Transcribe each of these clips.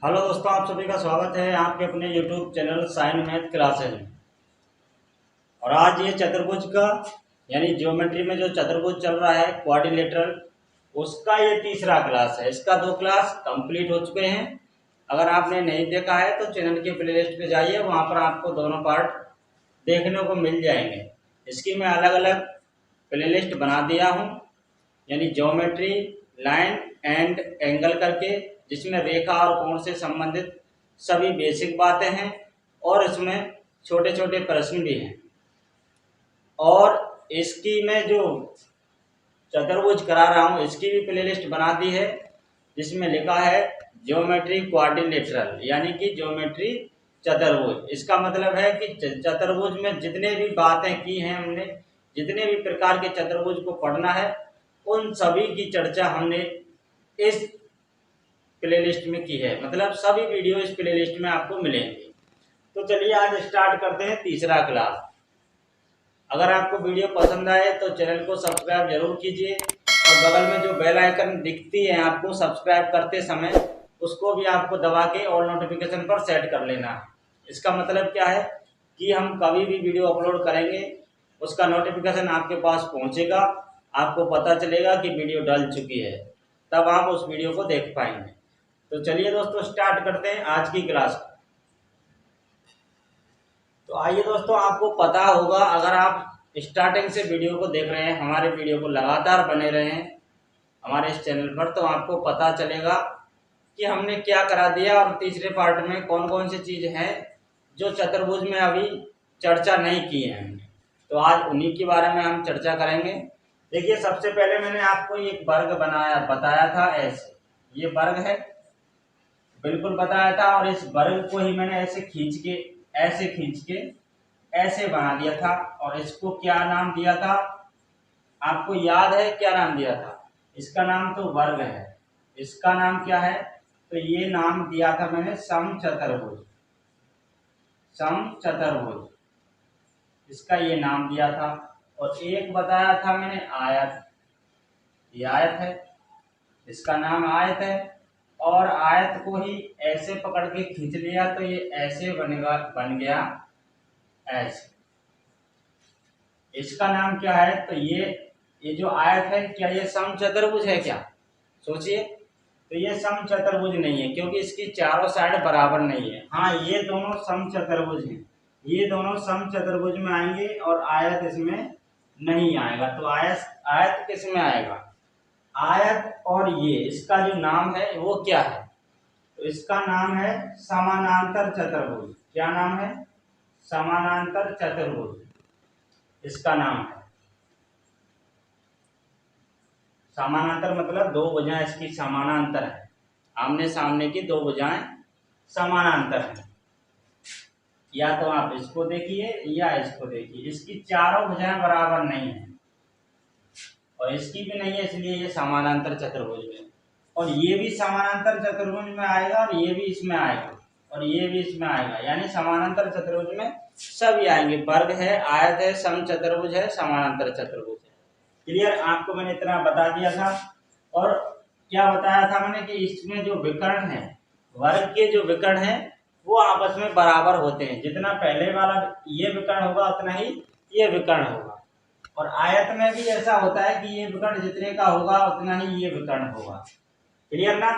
Hello दोस्तों, आप सभी का स्वागत है आपके अपने YouTube channel sine math classes में। और आज ये चतुर्भुज का यानी ज्योमेट्री में जो चतुर्भुज चल रहा है क्वाड्रिलेटरल, उसका ये तीसरा क्लास है। इसका 2 क्लास कंप्लीट हो चुके हैं। अगर आपने नहीं देखा है तो चैनल के प्लेलिस्ट पे जाइए, वहाँ पर आपको दोनों पार्ट देखने को मिल जाएंगे। इसकी मैं अलग अलग प्लेलिस्ट बना दिया हूँ, यानी ज्योमेट्री, लाइन एंड एंगल करके, जिसमें रेखा और कोण से संबंधित सभी बेसिक बातें हैं और इसमें छोटे छोटे प्रश्न भी हैं। और इसकी मैं जो चतुर्भुज करा रहा हूँ इसकी भी प्लेलिस्ट बना दी है, जिसमें लिखा है ज्योमेट्री क्वाड्रिलेटरल, यानी कि ज्योमेट्री चतुर्भुज। इसका मतलब है कि चतुर्भुज में जितने भी बातें की हैं हमने, जितने भी प्रकार के चतुर्भुज को पढ़ना है, उन सभी की चर्चा हमने इस प्लेलिस्ट में की है। मतलब सभी वीडियो इस प्लेलिस्ट में आपको मिलेंगे। तो चलिए आज स्टार्ट करते हैं तीसरा क्लास। अगर आपको वीडियो पसंद आए तो चैनल को सब्सक्राइब जरूर कीजिए और बगल में जो बेल आइकन दिखती है आपको सब्सक्राइब करते समय, उसको भी आपको दबा के ऑल नोटिफिकेशन पर सेट कर लेना है। इसका मतलब क्या है कि हम कभी भी वीडियो अपलोड करेंगे उसका नोटिफिकेशन आपके पास पहुंचेगा, आपको पता चलेगा कि वीडियो डल चुकी है, तब आप उस वीडियो को देख पाएंगे। तो चलिए दोस्तों स्टार्ट करते हैं आज की क्लास। तो आइए दोस्तों, आपको पता होगा, अगर आप स्टार्टिंग से वीडियो को देख रहे हैं, हमारे वीडियो को लगातार बने रहे हैं हमारे इस चैनल पर, तो आपको पता चलेगा कि हमने क्या करा दिया और तीसरे पार्ट में कौन कौन सी चीज़ हैं जो चतुर्भुज में अभी चर्चा नहीं की है हमने। तो आज उन्हीं के बारे में हम चर्चा करेंगे। देखिए, सबसे पहले मैंने आपको एक वर्ग बताया था। ऐसे ये वर्ग है, बिल्कुल बताया था। और इस वर्ग को ही मैंने ऐसे खींच के ऐसे बना दिया था। और इसको क्या नाम दिया था, आपको याद है क्या नाम दिया था? इसका नाम तो वर्ग है, इसका नाम क्या है? तो ये नाम दिया था मैंने समचतुर्भुज। समचतुर्भुज इसका ये नाम दिया था। और एक बताया था मैंने आयत, ये आयत है, इसका नाम आयत है। और आयत को ही ऐसे पकड़ के खींच लिया तो ये ऐसे बन गया ऐसे। इसका नाम क्या है? तो ये जो आयत है, क्या ये समचतुर्भुज है? क्या सोचिए। तो ये समचतुर्भुज नहीं है, क्योंकि इसकी चारों साइड बराबर नहीं है। हाँ, ये दोनों समचतुर्भुज हैं, ये दोनों समचतुर्भुज में आएंगे और आयत इसमें नहीं आएगा। तो आयत किस में आएगा? आयत। और ये इसका जो नाम है वो क्या है? तो इसका नाम है समानांतर चतुर्भुज। क्या नाम है? समानांतर चतुर्भुज इसका नाम है। समानांतर मतलब दो भुजाएं इसकी समानांतर है, आमने सामने की दो भुजाएं समानांतर है। या तो आप इसको देखिए या इसको देखिए, इसकी चारों भुजाएं बराबर नहीं है और इसकी भी नहीं है, इसलिए ये समानांतर चतुर्भुज में। और ये भी समानांतर चतुर्भुज में आएगा और ये भी इसमें आएगा और ये भी इसमें आएगा, यानी समानांतर चतुर्भुज में सभी आएंगे। वर्ग है, आयत है, समचतुर्भुज है, समानांतर चतुर्भुज है। क्लियर? आपको मैंने इतना बता दिया था। और क्या बताया था मैंने कि इसमें जो विकर्ण है, वर्ग के जो विकर्ण है वो आपस में बराबर होते हैं। जितना पहले वाला ये विकर्ण होगा उतना ही ये विकर्ण होगा। और आयत में भी ऐसा होता है कि ये विकर्ण जितने का होगा उतना ही ये विकर्ण होगा। क्लियर ना?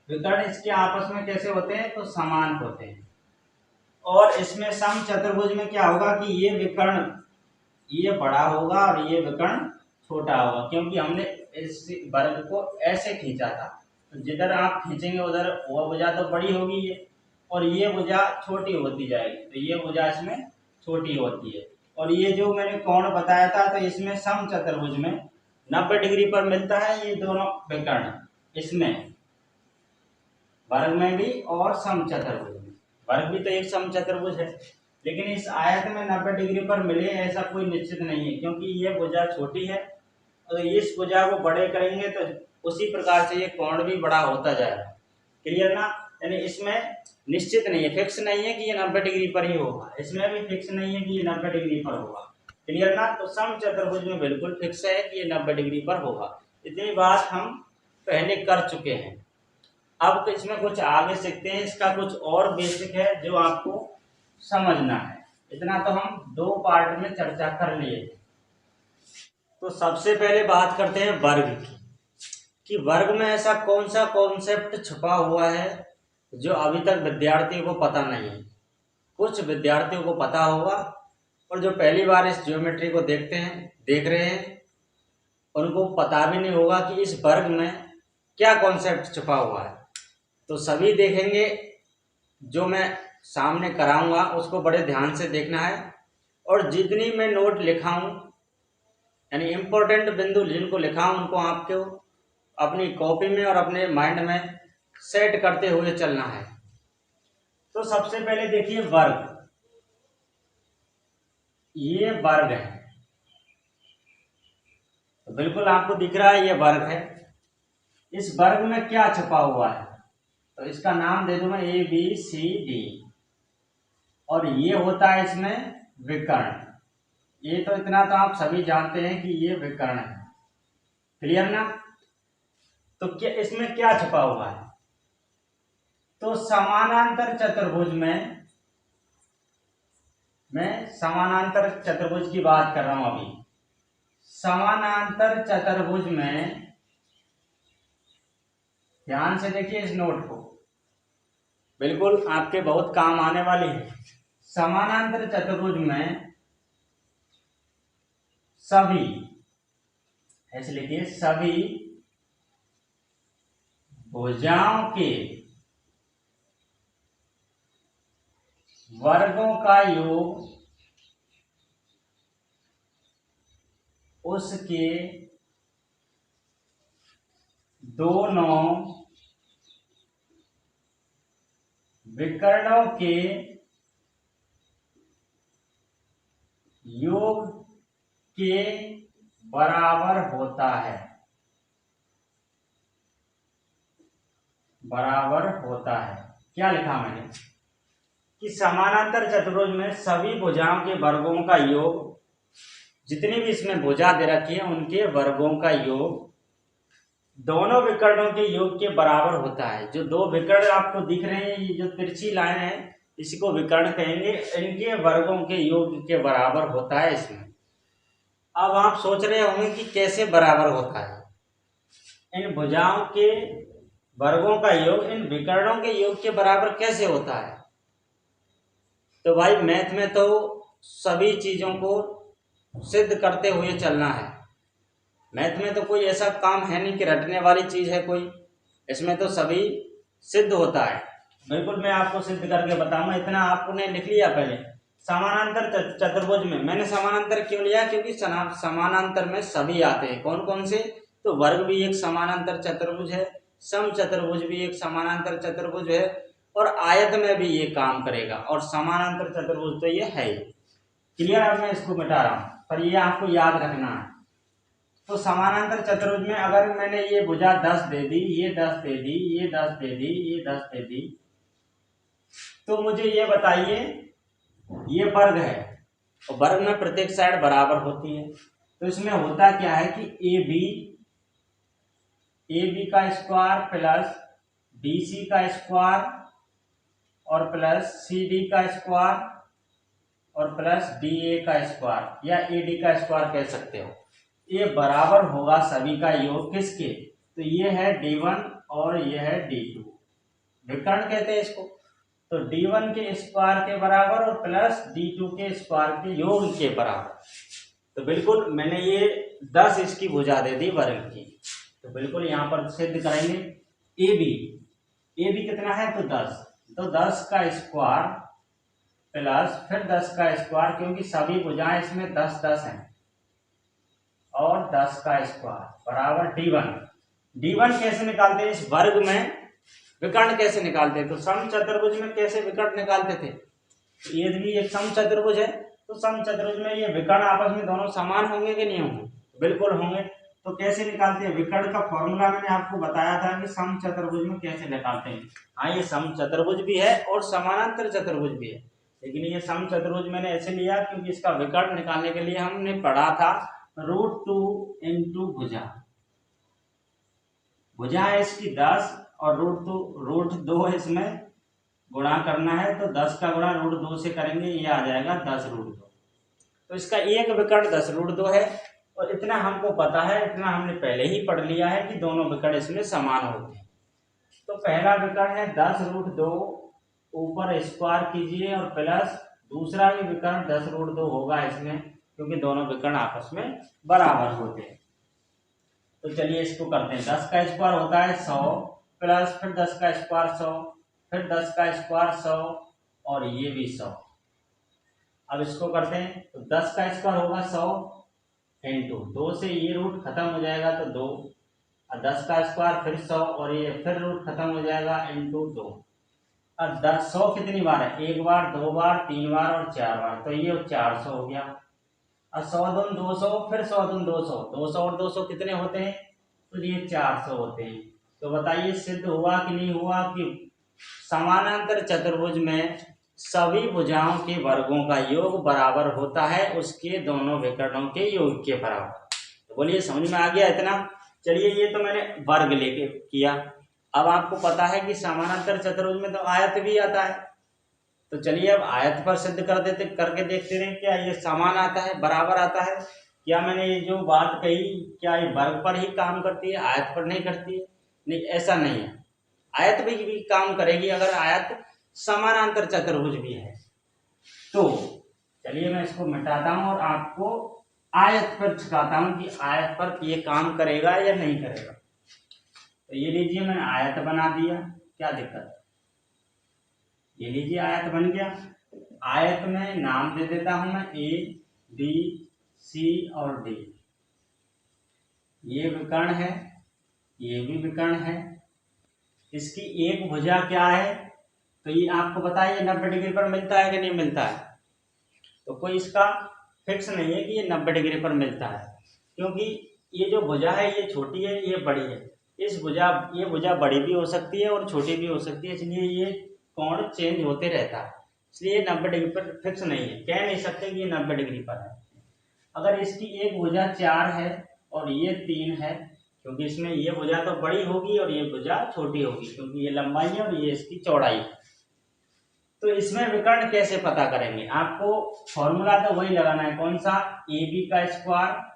विकर्ण इसके आपस में कैसे होते हैं? तो समान होते हैं। और इसमें समचतुर्भुज में क्या होगा कि ये विकर्ण ये बड़ा होगा और ये विकर्ण छोटा होगा, क्योंकि हमने इस वर्ग को ऐसे खींचा था। तो जिधर आप खींचेंगे उधर वह भुजा तो बड़ी होगी ये, और ये भुजा छोटी होती जाएगी। तो ये भुजा इसमें छोटी होती है। और ये जो मैंने कोण बताया था, तो इसमें समचतुर्भुज में 90 डिग्री पर मिलता है ये दोनों विकर्ण, इसमें वर्ग में भी और समचतुर्भुज में। वर्ग भी तो एक समचतुर्भुज है, लेकिन इस आयत में 90 डिग्री पर मिले ऐसा कोई निश्चित नहीं है, क्योंकि ये भुजा छोटी है और इस भुजा को बड़े करेंगे तो उसी प्रकार से ये कोण भी बड़ा होता जाएगा। क्लियर ना? यानी इसमें निश्चित नहीं है, फिक्स नहीं है कि ये 90 डिग्री पर ही होगा, इसमें भी फिक्स नहीं है कि ये 90 डिग्री पर होगा। क्लियर ना? तो समचतुर्भुज में बिल्कुल फिक्स है कि ये 90 डिग्री पर होगा। इतनी बात हम पहले कर चुके हैं। अब इसमें कुछ आगे सीखते हैं, इसका कुछ और बेसिक है जो आपको समझना है। इतना तो हम 2 पार्ट में चर्चा कर लिए। तो सबसे पहले बात करते हैं वर्ग की, कि वर्ग में ऐसा कौन सा कॉन्सेप्ट छुपा हुआ है जो अभी तक विद्यार्थियों को पता नहीं है। कुछ विद्यार्थियों को पता होगा, और जो पहली बार इस ज्योमेट्री को देख रहे हैं, उनको पता भी नहीं होगा कि इस वर्ग में क्या कॉन्सेप्ट छुपा हुआ है। तो सभी देखेंगे, जो मैं सामने कराऊंगा उसको बड़े ध्यान से देखना है, और जितनी मैं नोट लिखा हूं, यानी इम्पोर्टेंट बिंदु जिनको लिखा हूं, उनको आपको अपनी कॉपी में और अपने माइंड में सेट करते हुए चलना है। तो सबसे पहले देखिए वर्ग, ये वर्ग है, तो बिल्कुल आपको दिख रहा है ये वर्ग है। इस वर्ग में क्या छुपा हुआ है, तो इसका नाम दे दूं मैं ABCD, और ये होता है इसमें विकर्ण। ये तो इतना तो आप सभी जानते हैं कि ये विकर्ण है, क्लियर ना। तो क्या इसमें क्या छुपा हुआ है, तो समानांतर चतुर्भुज में, मैं समानांतर चतुर्भुज की बात कर रहा हूं अभी। समानांतर चतुर्भुज में ध्यान से देखिए इस नोट को, बिल्कुल आपके बहुत काम आने वाली है। समानांतर चतुर्भुज में सभी, ऐसे लिखिए, सभी भुजाओं के वर्गों का योग उसके दोनों विकर्णों के योग के बराबर होता है, बराबर होता है। क्या लिखा मैंने, कि समानांतर चतुर्भुज में सभी भुजाओं के वर्गों का योग, जितनी भी इसमें भुजा दे रखी है उनके वर्गों का योग दोनों विकर्णों के योग के बराबर होता है। जो 2 विकर्ण आपको दिख रहे हैं, ये जो तिरछी लाइन है, इसी को विकर्ण कहेंगे। इनके वर्गों के योग के बराबर होता है इसमें। अब आप सोच रहे होंगे कि कैसे बराबर होता है, इन भुजाओं के वर्गों का योग इन विकर्णों के योग के बराबर कैसे होता है। तो भाई मैथ में तो सभी चीजों को सिद्ध करते हुए चलना है। मैथ में तो कोई ऐसा काम है नहीं कि रटने वाली चीज है कोई, इसमें तो सभी सिद्ध होता है। बिल्कुल मैं आपको सिद्ध करके बताऊंगा। इतना आपने लिख लिया पहले। समानांतर चतुर्भुज में मैंने समानांतर क्यों लिया, क्योंकि समानांतर में सभी आते हैं। कौन कौन से, तो वर्ग भी एक समानांतर चतुर्भुज है, सम चतुर्भुज भी एक समानांतर चतुर्भुज है, और आयत में भी ये काम करेगा, और समानांतर चतुर्भुज तो ये है ही। क्लियर। अब मैं इसको मिटा रहा हूं, पर ये आपको याद रखना है। तो समानांतर चतुर्भुज में अगर मैंने ये भुजा 10 दे दी, ये 10 दे दी, ये 10 दे दी, ये 10 दे दी, तो मुझे ये बताइए, ये वर्ग है, और वर्ग में प्रत्येक साइड बराबर होती है। तो इसमें होता क्या है कि AB का स्क्वायर प्लस BC का स्क्वायर और प्लस CD का स्क्वायर और प्लस DA का स्क्वायर या AD का स्क्वायर कह सकते हो, ये बराबर होगा सभी का योग। किसके, तो ये है D1 और ये है D2, विकर्ण कहते हैं इसको। तो D1 के स्क्वायर के बराबर और प्लस D2 के स्क्वायर के योग के बराबर। तो बिल्कुल मैंने ये 10 इसकी भुजा दे दी वर्ग की, तो बिल्कुल यहाँ पर सिद्ध करेंगे। AB कितना है, तो 10, तो 10 का स्क्वायर प्लस फिर 10 का स्क्वायर, क्योंकि सभी भुजाएं इसमें 10 10 हैं, और 10 का स्क्वायर बराबर D1 कैसे निकालते हैं, इस वर्ग में विकर्ण कैसे निकालते हैं, तो सम चतुर्भुज में कैसे विकर्ण निकालते थे। ये भी एक सम चतुर्भुज है, तो सम चतुर्भुज में ये विकर्ण आपस में दोनों समान होंगे कि नहीं होंगे, बिल्कुल होंगे। तो कैसे निकालते हैं, विकर्ण का फॉर्मूला मैंने आपको बताया था कि सम चतुर्भुज में कैसे निकालते हैं। हाँ, ये सम चतुर्भुज भी है और समानांतर चतुर्भुज भी है, लेकिन ये सम चतुर्भुज मैंने ऐसे लिया क्योंकि इसका विकर्ण निकालने के लिए हमने पढ़ा था √2 × भुजा है इसकी 10 और रूट 2 इसमें गुणा करना है, तो 10 का गुणा रूट 2 से करेंगे, ये आ जाएगा 10 रूट 2। तो इसका एक विकर्ण 10 रूट 2 है, और इतना हमको पता है, इतना हमने पहले ही पढ़ लिया है कि दोनों विकर्ण इसमें समान होते हैं। तो पहला विकर्ण है 10 रूट 2, ऊपर स्क्वायर कीजिए, और प्लस दूसरा भी विकर्ण 10 रूट 2 होगा इसमें, क्योंकि दोनों विकर्ण आपस में बराबर होते हैं। तो चलिए इसको करते हैं। 10 का स्क्वायर होता है 100, प्लस फिर 10 का स्क्वायर 100, फिर 10 का स्क्वायर 100, और ये भी 100। अब इसको करते हैं, तो 10 का स्क्वायर होगा 100 इंटू 2 से ये रूट खत्म हो जाएगा तो 2, और 10 का स्क्वायर फिर 100, और ये फिर रूट खत्म हो जाएगा इंटू 2। अब 100 कितनी बार है? एक बार, दो बार, तीन बार और चार बार, तो ये 400 हो गया। और 100 दूनी 200, फिर 100 दूनी 200, 200 और 200 कितने होते हैं? तो ये 400 होते हैं। तो बताइए सिद्ध हुआ कि नहीं हुआ कि समानांतर चतुर्भुज में सभी भुजाओं के वर्गों का योग बराबर होता है उसके दोनों विकर्णों के योग के बराबर। तो बोलिए समझ में आ गया इतना? चलिए ये तो मैंने वर्ग लेके किया। अब आपको पता है कि समानांतर चतुर्भुज में तो आयत भी आता है, तो चलिए अब आयत पर सिद्ध करके देखते रहे क्या ये समान आता है, बराबर आता है। क्या मैंने ये जो बात कही क्या ये वर्ग पर ही काम करती है, आयत पर नहीं करती है? नहीं, ऐसा नहीं है, आयत भी काम करेगी अगर आयत समानांतर चतुर्भुज भी है। तो चलिए मैं इसको मिटाता हूं और आपको आयत पर सिखाता हूं कि आयत पर ये काम करेगा या नहीं करेगा। तो ये लीजिए मैंने आयत बना दिया, क्या दिक्कत है? ये लीजिए आयत बन गया। आयत में नाम दे देता हूं मैं ए, बी, सी और डी। ये विकर्ण है, ये भी विकर्ण है। इसकी एक भुजा क्या है? तो ये आपको बताइए 90 डिग्री पर मिलता है कि नहीं मिलता है? तो कोई इसका फिक्स नहीं है कि ये 90 डिग्री पर मिलता है, क्योंकि ये जो भुजा है ये छोटी है, ये बड़ी है। ये भुजा बड़ी भी हो सकती है और छोटी भी हो सकती है, इसलिए ये कोण चेंज होते रहता है, इसलिए 90 डिग्री पर फिक्स नहीं है, कह नहीं सकते कि ये 90 डिग्री पर है। अगर इसकी एक भुजा 4 है और ये 3 है, क्योंकि इसमें ये भुजा तो बड़ी होगी और ये भुजा छोटी होगी, क्योंकि ये लंबाई है और ये इसकी चौड़ाई है। तो इसमें विकर्ण कैसे पता करेंगे? आपको फॉर्मूला तो वही लगाना है, कौन सा? ए बी का स्क्वायर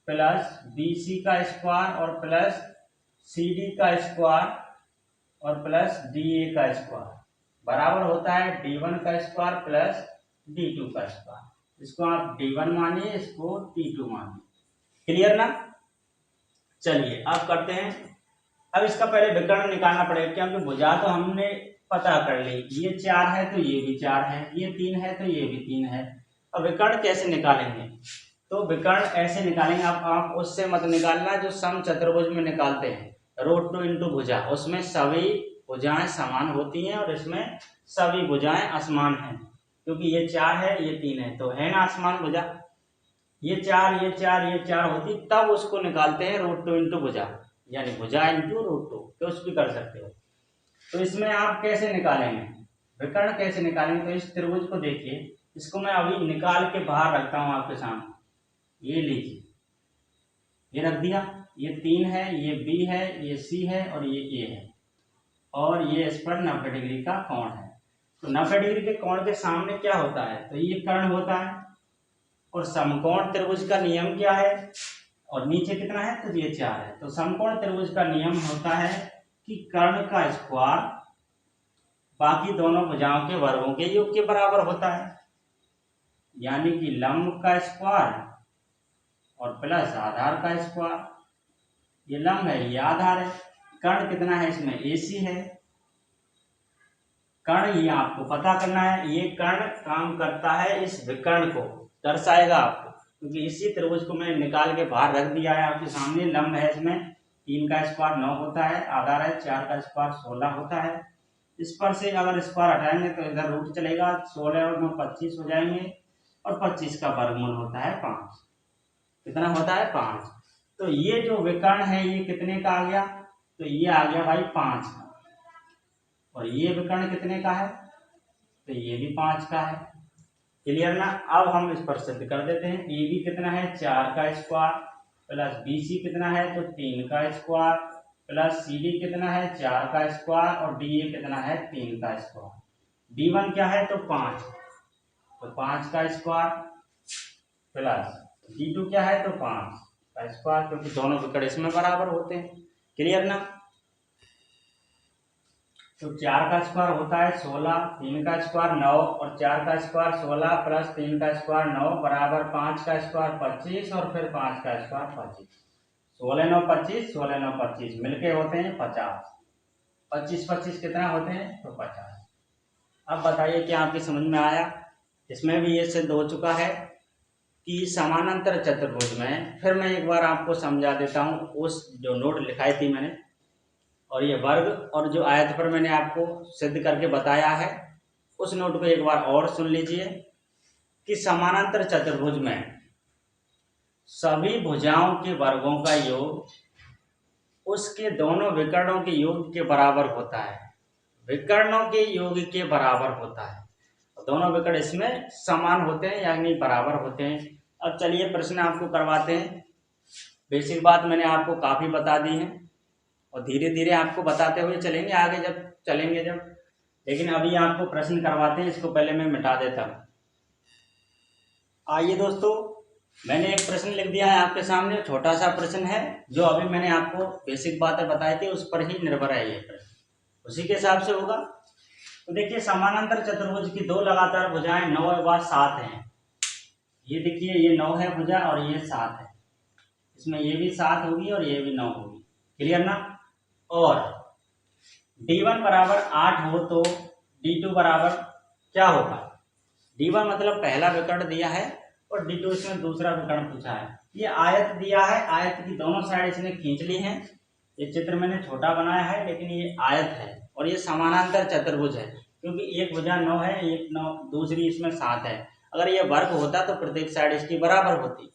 प्लस बी सी का स्क्वायर और प्लस सी डी का स्क्वायर और प्लस डी ए का स्क्वायर बराबर होता है D1 का स्क्वायर प्लस D2 का स्क्वायर। इसको आप D1 मानिए, इसको D2 मानिए। क्लियर ना? चलिए अब करते हैं। अब इसका पहले विकर्ण निकालना पड़ेगा, क्योंकि भुजा तो हमने पता कर ली, ये 4 है तो ये भी 4 है, ये 3 है तो ये भी 3 है। अब विकर्ण कैसे निकालेंगे? तो विकर्ण ऐसे निकालेंगे, आप उससे मत निकालना जो सम चतुर्भुज में निकालते हैं, √2 इंटू भुजा, उसमें सभी भुजाएं समान होती हैं और इसमें सभी भुजाएं असमान हैं, क्योंकि ये 4 है ये 3 है, तो है ना असमान भुजा। ये 4 ये 4 ये 4 होती, तब उसको निकालते हैं √2 इंटू भुजा, यानी भुजा इंटू √2, कुछ भी कर सकते हो। तो इसमें आप कैसे निकालेंगे विकर्ण, कैसे निकालेंगे? तो इस त्रिभुज को देखिए, इसको मैं अभी निकाल के बाहर रखता हूं आपके सामने। ये लीजिए, ये रख दिया, ये 3 है, ये बी है, ये सी है और ये ए है, और ये इस पर 90 डिग्री का कोण है। तो 90 डिग्री के कोण के सामने क्या होता है? तो ये कर्ण होता है, और समकोण त्रिभुज का नियम क्या है? और नीचे कितना है? तो ये 4 है। तो समकोण त्रिभुज का नियम होता है कि कर्ण का स्क्वायर बाकी दोनों भुजाओं के वर्गों के योग के बराबर होता है, यानी कि लंब का स्क्वायर और प्लस आधार का स्क्वायर। ये लंब है, ये आधार है। कर्ण कितना है इसमें? AC है। कर्ण ये आपको पता करना है, ये कर्ण काम करता है इस विकर्ण को दर्शाएगा आपको, क्योंकि इसी त्रिभुज को मैंने निकाल के बाहर रख दिया है आपके सामने। लंब है, इसमें 3 का स्क्वायर 9 होता है, आधार है 4 का स्क्वायर 16 होता है। इस पर से अगर स्क्वायर हटाएंगे तो इधर रूट चलेगा, 16 और 9 25 हो जाएंगे, और 25 का वर्गमूल होता है 5। कितना होता है? 5। तो ये जो विकर्ण है ये कितने का आ गया? तो ये आ गया भाई 5 का। और ये विकर्ण कितने का है? तो ये भी 5 का है। क्लियर ना? अब हम इस पर सिद्ध कर देते हैं। AB कितना है? 4 का स्क्वायर प्लस BC कितना है? तो 3 का स्क्वायर प्लस सी डी कितना है 4 का स्क्वायर और डी ए कितना है 3 का स्क्वायर। डी वन क्या है तो 5, तो 5 का स्क्वायर प्लस डी टू क्या है तो 5 का स्क्वायर, क्योंकि दोनों विकर्ण इसमें बराबर होते हैं। क्लियर ना? तो 4 का स्क्वायर होता है 16, 3 का स्क्वायर 9 और 4 का स्क्वायर 16 प्लस 3 का स्क्वायर 9 बराबर 5 का स्क्वायर 25 और फिर 5 का स्क्वायर 25। 16 9 25, 16 9 25 मिलके होते हैं 50। 25 25 कितना होते हैं तो 50। अब बताइए क्या आपकी समझ में आया? इसमें भी ये सिद्ध हो चुका है कि समानांतर चतुर्भुज में, फिर मैं एक बार आपको समझा देता हूँ उस जो नोट लिखाई थी मैंने, और ये वर्ग और जो आयत पर मैंने आपको सिद्ध करके बताया है उस नोट को एक बार और सुन लीजिए कि समानांतर चतुर्भुज में सभी भुजाओं के वर्गों का योग उसके दोनों विकर्णों के योग के बराबर होता है, विकर्णों के योग के बराबर होता है। दोनों विकर्ण इसमें समान होते हैं यानी बराबर होते हैं। अब चलिए प्रश्न आपको करवाते हैं। बेसिक बात मैंने आपको काफ़ी बता दी है और धीरे धीरे आपको बताते हुए चलेंगे आगे जब चलेंगे जब, लेकिन अभी आपको प्रश्न करवाते हैं। इसको पहले मैं मिटा देता हूँ। आइए दोस्तों, मैंने एक प्रश्न लिख दिया है आपके सामने, छोटा सा प्रश्न है जो अभी मैंने आपको बेसिक बातें बताई थी उस पर ही निर्भर है ये प्रश्न, उसी के हिसाब से होगा। तो देखिए समानांतर चतुर्भुज की दो लगातार भुजाएं 9 व 7 हैं। ये देखिए ये 9 है भुजा और ये 7 है, इसमें ये भी 7 होगी और ये भी 9 होगी। क्लियर ना? और d1 बराबर 8 हो तो d2 बराबर क्या होगा? d1 मतलब पहला विकर्ण दिया है और d2 इसमें दूसरा विकर्ण पूछा है। ये आयत दिया है, आयत की दोनों साइड इसने खींच ली है। ये चित्र मैंने छोटा बनाया है लेकिन ये आयत है और ये समानांतर चतुर्भुज है, क्योंकि एक भुजा 9 है, एक 9 दूसरी इसमें 7 है। अगर ये वर्ग होता तो प्रत्येक साइड इसकी बराबर होती।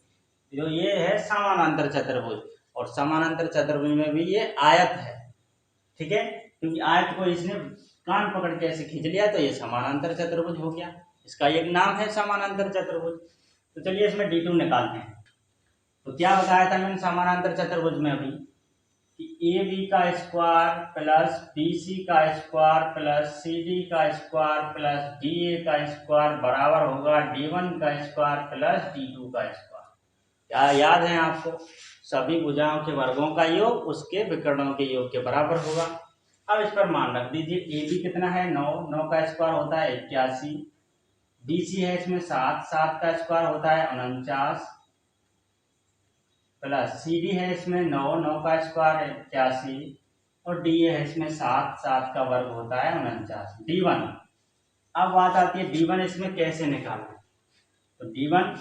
जो ये है समानांतर चतुर्भुज, और समानांतर चतुर्भुज में भी ये आयत है। ठीक है, क्योंकि आयत को इसने कान पकड़ के ऐसे खींच लिया तो ये समानांतर चतुर्भुज हो गया, इसका एक नाम है समानांतर चतुर्भुज। तो चलिए इसमें d2 निकालते हैं। तो क्या बताया था मैंने समानांतर चतुर्भुज में अभी कि ए बी का स्क्वायर प्लस बी सी का स्क्वायर प्लस सी डी का स्क्वायर प्लस डी ए का स्क्वायर बराबर होगा d1 का स्क्वायर प्लस d2 का स्क्वायर। क्या याद है आपको? सभी भुजाओं के वर्गों का योग उसके विकर्णों के योग के बराबर होगा। अब इस पर मान रख दीजिए ए बी कितना है 9, 9 का स्क्वायर होता है 81, डी सी है इसमें 7, 7 का स्क्वायर होता है 49, प्लस सी डी है इसमें 9, 9 का स्क्वायर 81 और डी ए है इसमें 7, 7 का वर्ग होता है 49। d1, अब बात आती है d1 इसमें कैसे निकालें? तो d1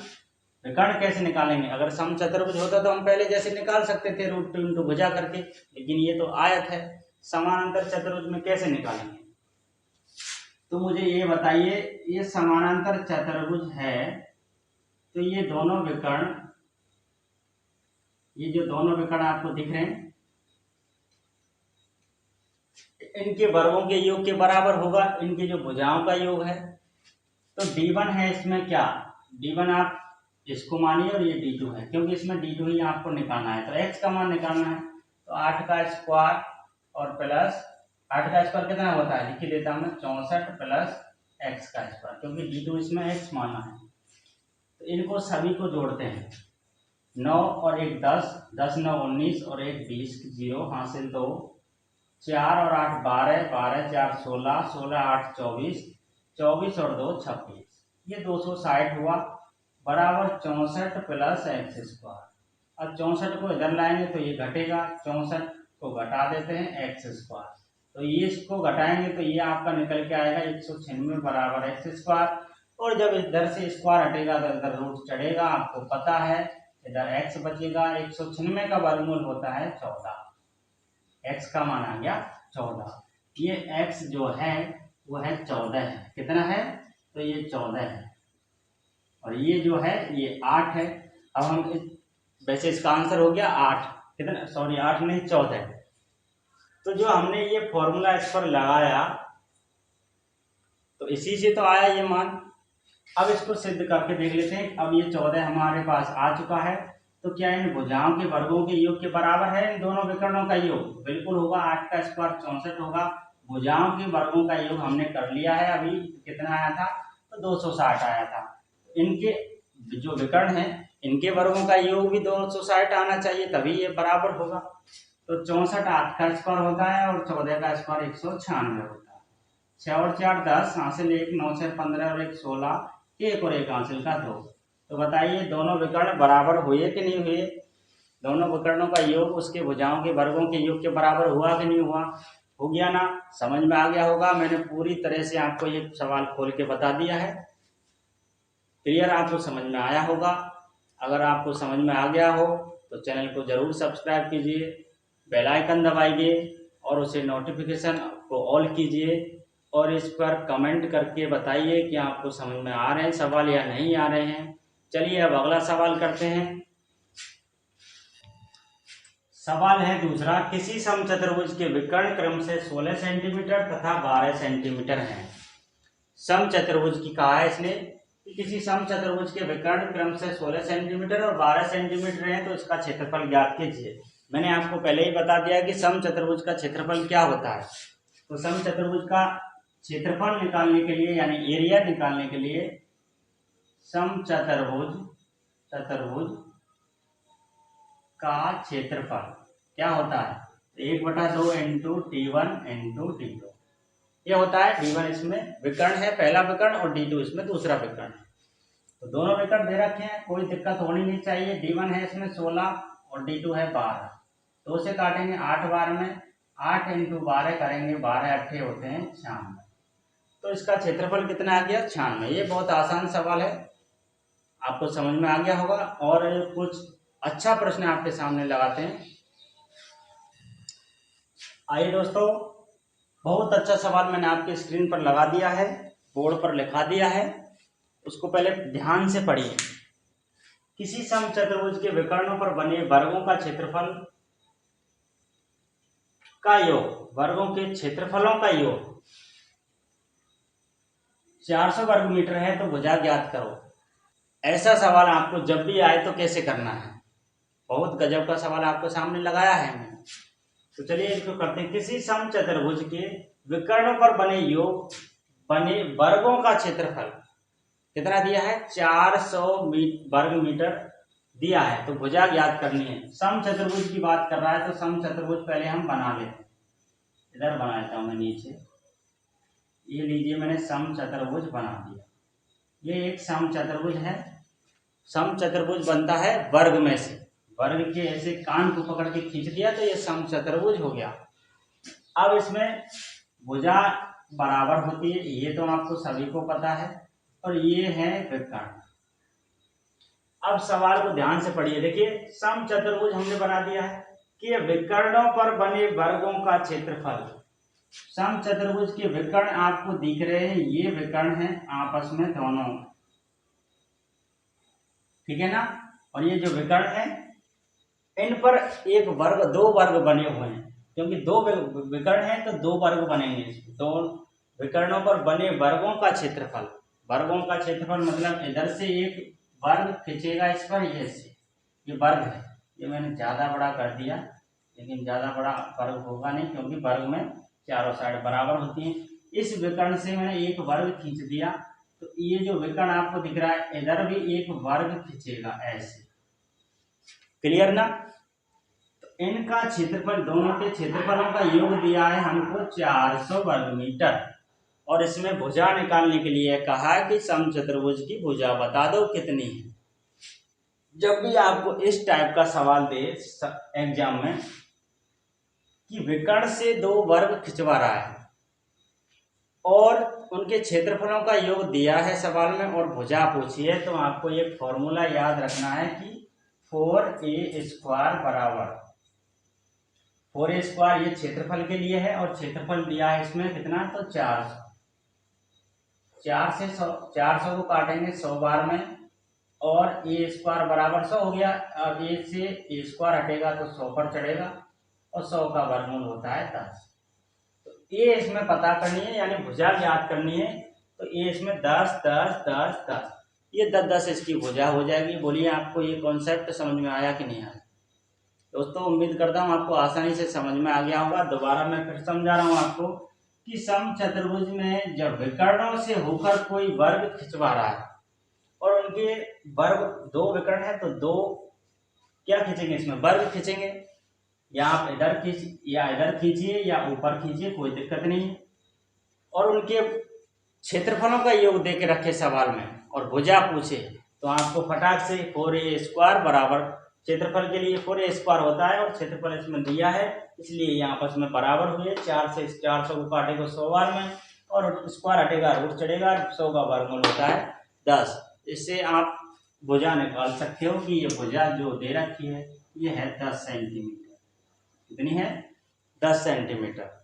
विकर्ण कैसे निकालेंगे? अगर समचतुर्भुज होता तो हम पहले जैसे निकाल सकते थे √2 इंटू भुजा करके, लेकिन ये तो आयत है। समानांतर चतुर्भुज में कैसे निकालेंगे? तो मुझे ये बताइए, ये समानांतर चतुर्भुज है तो ये दोनों विकर्ण, ये जो दोनों विकर्ण आपको दिख रहे हैं इनके वर्गों के योग के बराबर होगा इनकी जो भुजाओं का योग है। तो d1 है इसमें क्या, d1 आप इसको मानिए और ये d2 है, क्योंकि इसमें d2 ही आपको निकालना है। तो x का मान निकालना है तो 8 का स्क्वायर और प्लस 8 का स्क्वायर कितना होता है लिख देता हूं मैं 64 प्लस x का स्क्वायर, क्योंकि d2 इसमें x माना है। तो इनको सभी को जोड़ते हैं, 9 और 1 10, 10 9 19 और 1 20, 0 हासिल 2, 4 और 8 12, 12 4 16, 16 8 24, 24 और 2 26, ये 260 हुआ बराबर 64 प्लस एक्स स्क्वायर। अब 64 को इधर लाएंगे तो ये घटेगा, 64 को घटा देते हैं एक्स स्क्वायर, तो ये इसको घटाएंगे तो ये आपका निकल के आएगा 196 बराबर एक्स स्क्वायर। और जब इधर से स्क्वायर हटेगा तो इधर रूट चढ़ेगा, आपको पता है इधर एक्स बचेगा। 196 का वर्गमूल होता है 14, एक्स का मान आ गया 14। ये एक्स जो है वो है 14 है, कितना है तो ये 14 है और ये जो है ये 8 है। अब हम वैसे इसका आंसर हो गया 8, कितना सॉरी 8 नहीं 14। तो जो हमने ये फॉर्मूला इस पर लगाया तो इसी से तो आया ये मान। अब इसको सिद्ध करके देख लेते हैं। अब ये 14 हमारे पास आ चुका है तो क्या इन भुजाओं के वर्गों के योग के बराबर है इन दोनों विकर्णों का योग? बिल्कुल होगा, 8 का स्क्वायर 64 होगा। भुजाओं के वर्गों का योग हमने कर लिया है, अभी कितना आया था तो 260 आया था। इनके जो विकर्ण है इनके वर्गों का योग भी 260 आना चाहिए, तभी ये बराबर होगा। तो 64 8 का स्क्वायर होता है और 14 का स्क्वायर 196 होता है। 6 और 4 10, हासिल 1, 9 से 15 और 1 16, 1 और 1 हासिल का 2। तो बताइए दोनों विकर्ण बराबर हुए कि नहीं हुए? दोनों विकर्णों का योग उसके भुजाओं के वर्गों के योग के बराबर हुआ कि नहीं हुआ? हो गया ना? समझ में आ गया होगा। मैंने पूरी तरह से आपको ये सवाल खोल के बता दिया है। क्लियर? आपको समझ में आया होगा। अगर आपको समझ में आ गया हो तो चैनल को जरूर सब्सक्राइब कीजिए, बेल आइकन दबाइए और उसे नोटिफिकेशन को ऑल कीजिए और इस पर कमेंट करके बताइए कि आपको समझ में आ रहे हैं सवाल या नहीं आ रहे हैं। चलिए अब अगला सवाल करते हैं। सवाल है दूसरा, किसी समचतुर्भुज के विकर्ण क्रम से 16 सेंटीमीटर तथा 12 सेंटीमीटर हैं। समचतुर्भुज की कहा है इसने कि किसी समचतुर्भुज के विकर्ण क्रम से 16 सेंटीमीटर और 12 सेंटीमीटर है, तो इसका क्षेत्रफल ज्ञात कीजिए। मैंने आपको पहले ही बता दिया कि समचतुर्भुज का क्षेत्रफल क्या होता है। तो समचतुर्भुज का क्षेत्रफल निकालने के लिए यानी एरिया निकालने के लिए समचतुर्भुज का क्षेत्रफल क्या होता है? 1/2 इंटू D1 इंटू D2 ये होता है। D1 इसमें विकर्ण है, पहला विकर्ण, और D2 इसमें दूसरा विकर्ण है। तो दोनों विकर्ण दे रखे हैं, कोई दिक्कत होनी नहीं चाहिए। D1 है इसमें 16 और D2 है 12। 2 से काटेंगे 8 बार में, 8 इंटू 12 करेंगे, 12 अट्ठे होते हैं 96। तो इसका क्षेत्रफल कितना आ गया? 96। ये बहुत आसान सवाल है, आपको समझ में आ गया होगा। और कुछ अच्छा प्रश्न आपके सामने लगाते हैं। आइए दोस्तों, बहुत अच्छा सवाल मैंने आपके स्क्रीन पर लगा दिया है, बोर्ड पर लिखा दिया है, उसको पहले ध्यान से पढ़िए। किसी समचतुर्भुज के विकर्णों पर बने वर्गों का क्षेत्रफल का योग, वर्गों के क्षेत्रफलों का योग 400 वर्ग मीटर है, तो भुजा ज्ञात करो। ऐसा सवाल आपको जब भी आए तो कैसे करना है? बहुत गजब का सवाल आपको सामने लगाया है मैंने। तो चलिए इसको करते हैं। किसी समचतुर्भुज के विकर्णों पर बने वर्गों का क्षेत्रफल कितना दिया है? 400 वर्ग मीटर दिया है, तो भुजा ज्ञात करनी है। समचतुर्भुज की बात कर रहा है, तो समचतुर्भुज पहले हम बना लेते हैं। इधर बना लेता हूं मैं नीचे, ये लीजिए मैंने समचतुर्भुज बना दिया। ये एक समचतुर्भुज है। समचतुर्भुज बनता है वर्ग में से, वर्ग के ऐसे कान को पकड़ के खींच दिया तो ये समचतुर्भुज हो गया। अब इसमें भुजा बराबर होती है, ये तो आपको सभी को पता है, और ये है विकर्ण। अब सवाल को ध्यान से पढ़िए। देखिए समचतुर्भुज हमने बना दिया है कि विकर्णों पर बने वर्गों का क्षेत्रफल। समचतुर्भुज के विकर्ण आपको दिख रहे हैं, ये विकर्ण है आपस में दोनों, ठीक है ना? और ये जो विकर्ण है इन पर एक वर्ग, 2 वर्ग बने हुए हैं, क्योंकि 2 विकर्ण हैं तो 2 वर्ग बनेंगे। 2 विकर्णों पर बने वर्गों का क्षेत्रफल, वर्गों का क्षेत्रफल मतलब इधर से एक वर्ग खींचेगा इस पर, ये वर्ग है। ये मैंने ज्यादा बड़ा कर दिया, लेकिन ज्यादा बड़ा वर्ग होगा नहीं, क्योंकि वर्ग में चारों साइड बराबर होती हैं। इस विकर्ण से मैंने एक वर्ग खींच दिया, तो ये जो विकर्ण आपको दिख रहा है इधर भी एक वर्ग खींचेगा ऐसे। क्लियर ना? तो इनका क्षेत्रफल, दोनों के क्षेत्रफलों का योग दिया है हमको 400 वर्ग मीटर। और इसमें भुजा निकालने के लिए कहा है कि समचतुर्भुज की भुजा बता दो कितनी है। जब भी आपको इस टाइप का सवाल दे एग्जाम में कि विकर्ण से 2 वर्ग खिंचवा रहा है और उनके क्षेत्रफलों का योग दिया है सवाल में और भुजा पूछी है, तो आपको एक फॉर्मूला याद रखना है कि 4a² बराबर 4a² ये क्षेत्रफल के लिए है, और क्षेत्रफल दिया है इसमें कितना? तो 400। 400 को काटेंगे 100 बार में, और a² बराबर 100 हो गया। अब a से a² हटेगा तो 100 पर चढ़ेगा, और 100 का वर्गमूल होता है 10। तो a इसमें पता करनी है, यानी भुजा ज्ञात करनी है। तो a इसमें 10 10 10 10, ये 10-10 इसकी भुजा हो जाएगी। बोलिए आपको ये कॉन्सेप्ट समझ में आया कि नहीं आया? दोस्तों उम्मीद करता हूँ आपको आसानी से समझ में आ गया होगा। दोबारा मैं फिर समझा रहा हूँ आपको कि समचतुर्भुज में जब विकर्णों से होकर कोई वर्ग खिंचवा रहा है और उनके वर्ग दो विकर्ण है तो दो क्या खींचेंगे, इसमें वर्ग खींचेंगे। या आप इधर खींचिए या ऊपर खींचिए, कोई दिक्कत नहीं है। और उनके क्षेत्रफलों का योग दे के रखे सवाल में और भुजा पूछे तो आपको फटाक से 4a² बराबर क्षेत्रफल के लिए 4a² होता है और क्षेत्रफल इसमें दिया है, इसलिए ये आपस में बराबर हुए। 4 से 400 को काटेगा 100 बार में और स्क्वायर हटेगा रूट चढ़ेगा, 100 का वर्गमूल होता है 10। इससे आप भुजा निकाल सकते हो कि ये भुजा जो दे रखी है ये है 10 सेंटीमीटर। कितनी है? 10 सेंटीमीटर।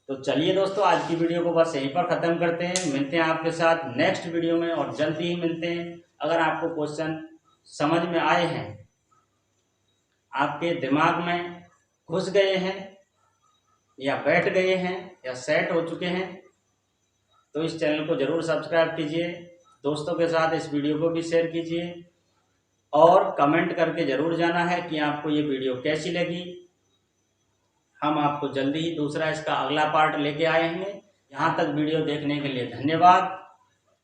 तो चलिए दोस्तों आज की वीडियो को बस यहीं पर ख़त्म करते हैं। मिलते हैं आपके साथ नेक्स्ट वीडियो में और जल्दी ही मिलते हैं। अगर आपको क्वेश्चन समझ में आए हैं, आपके दिमाग में घुस गए हैं या बैठ गए हैं या सेट हो चुके हैं, तो इस चैनल को ज़रूर सब्सक्राइब कीजिए, दोस्तों के साथ इस वीडियो को भी शेयर कीजिए और कमेंट करके ज़रूर जाना है कि आपको ये वीडियो कैसी लगी। हम आपको जल्दी ही दूसरा इसका अगला पार्ट लेके आए हैं। यहाँ तक वीडियो देखने के लिए धन्यवाद।